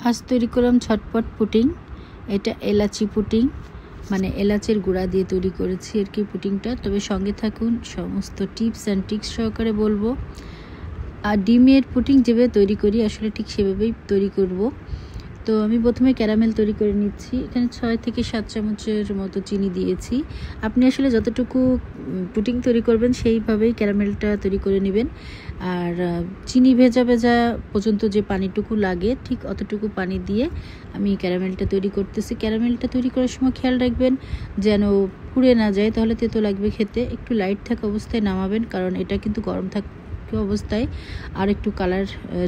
আজ তৈরি করলাম ঝটপট পুডিং। এটা এলাচি পুডিং, মানে এলাচের গুঁড়া দিয়ে তৈরি করেছি আর কি পুডিংটা। তবে সঙ্গে থাকুন, সমস্ত টিপস অ্যান্ড ট্রিক্স সহকারে বলবো। আর ডিমের পুডিং যেভাবে তৈরি করি আসলে ঠিক সেভাবেই তৈরি করব। তো আমি প্রথমে ক্যারামেল তৈরি করে নিচ্ছি। এখানে 6 থেকে 7 চামচের মতো চিনি দিয়েছি। আপনি আসলে যতটুকু পুডিং তৈরি করবেন সেইভাবেই ক্যারামেলটা তৈরি করে নেবেন। আর চিনি ভেজা ভেজা পর্যন্ত যে পানিটুকু লাগে ঠিক অতটুকু পানি দিয়ে আমি ক্যারামেলটা তৈরি করতেছি। ক্যারামেলটা তৈরি করার সময় খেয়াল রাখবেন যেন পুড়ে না যায়, তাহলে তেতো লাগবে খেতে। একটু লাইট থাকা অবস্থায় নামাবেন, কারণ এটা কিন্তু গরম অবস্থায় আর একটু কালার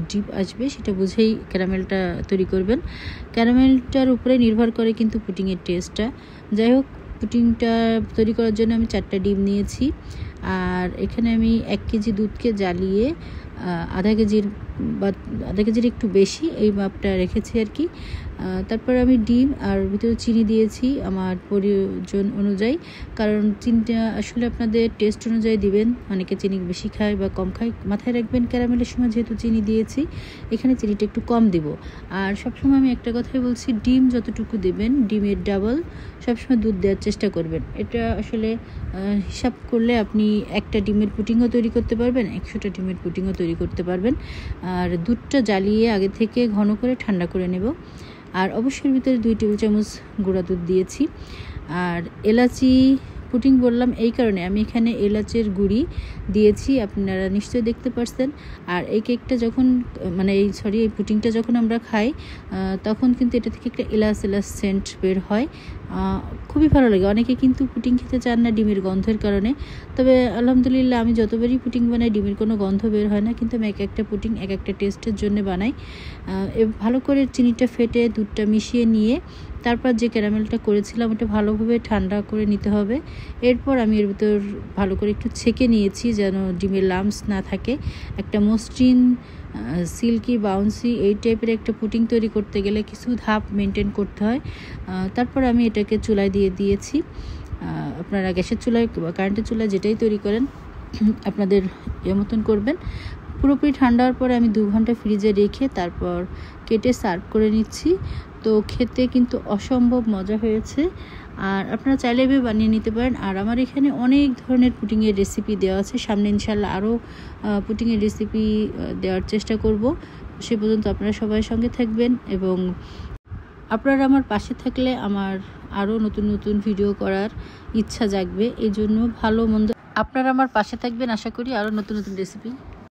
ডিপ আসবে, সেটা বুঝেই ক্যারামেলটা তৈরি করবেন। ক্যারামেলটার উপরে নির্ভর করে কিন্তু পুডিংয়ের টেস্টটা। যাই হোক, পুডিংটা তৈরি করার জন্য আমি 4টা ডিম নিয়েছি। আর এখানে আমি 1 কেজি দুধকে জ্বালিয়ে আধা কেজির একটু বেশি এই মাপটা রেখেছি আর কি। তারপর আমি ডিম আর ভিতরে চিনি দিয়েছি আমার প্রয়োজন অনুযায়ী, কারণ চিনিটা আসলে আপনাদের টেস্ট অনুযায়ী দিবেন। অনেকে চিনি বেশি খায় বা কম খায়, মাথায় রাখবেন ক্যারামেলের সময় যেহেতু চিনি দিয়েছি এখানে চিনিটা একটু কম দিব। আর সবসময় আমি একটা কথাই বলছি, ডিম যতটুকু দেবেন ডিমের ডাবল সবসময় দুধ দেওয়ার চেষ্টা করবেন। এটা আসলে হিসাব করলে আপনি একটা ডিমের পুডিংও তৈরি করতে পারবেন, 100টা ডিমের পুডিংও তৈরি করতে পারবেন। আর দুধটা জ্বালিয়ে আগে থেকে ঘন করে ঠান্ডা করে নেব। আর অবশ্যই ভিতরে 2 টেবিল চামচ গুঁড়া দুধ দিয়েছি। আর এলাচি পুডিং বললাম এই কারণে, আমি এখানে এলাচের গুঁড়ি দিয়েছি, আপনারা নিশ্চয়ই দেখতে পারছেন। আর এই কেকটা যখন এই পুডিংটা যখন আমরা খাই তখন কিন্তু এটা থেকে একটা এলাচ সেন্ট বের হয়, খুবই ভালো লাগে। অনেকে কিন্তু পুডিং খেতে চান না ডিমের গন্ধের কারণে, তবে আলহামদুলিল্লাহ আমি যতবারই পুডিং বানাই ডিমের কোনো গন্ধ বের হয় না। কিন্তু আমি এক একটা পুডিং এক একটা টেস্টের জন্য বানাই। ভালো করে চিনিটা ফেটে দুধটা মিশিয়ে নিয়ে তারপর যে ক্যারামেলটা করেছিলাম ওটা ভালোভাবে ঠান্ডা করে নিতে হবে। এরপর আমি এর ভিতর ভালো করে একটু ছেঁকে নিয়েছি যেন ডিমের লাম্পস না থাকে। একটা মসৃণ সিল্কি বাউন্সি এই টাইপের একটা পুডিং তৈরি করতে গেলে কিছু ধাপ মেনটেন করতে হয়। তারপর আমি এটাকে চুলায় দিয়ে দিয়েছি। আপনারা গ্যাসের চুলায় বা কারেন্টের চুলায় যেটাই তৈরি করেন আপনাদের মতন করবেন। পুরোপুরি ঠান্ডা হওয়ার পরে আমি 2 ঘন্টা ফ্রিজে রেখে তারপর কেটে সার্ভ করে নিচ্ছি। তো খেতে কিন্তু অসম্ভব মজা হয়েছে, আর আপনারা চাইলে এভাবে বানিয়ে নিতে পারেন। আর আমার এখানে অনেক ধরনের পুডিংয়ের রেসিপি দেওয়া আছে, সামনে ইনশাল্লাহ আরও পুডিংয়ের রেসিপি দেওয়ার চেষ্টা করব। সে পর্যন্ত আপনারা সবাই সঙ্গে থাকবেন, এবং আপনারা আমার পাশে থাকলে আমার আরও নতুন নতুন ভিডিও করার ইচ্ছা জাগবে। এই জন্য ভালো মন্দ আপনারা আমার পাশে থাকবেন, আশা করি আরও নতুন নতুন রেসিপি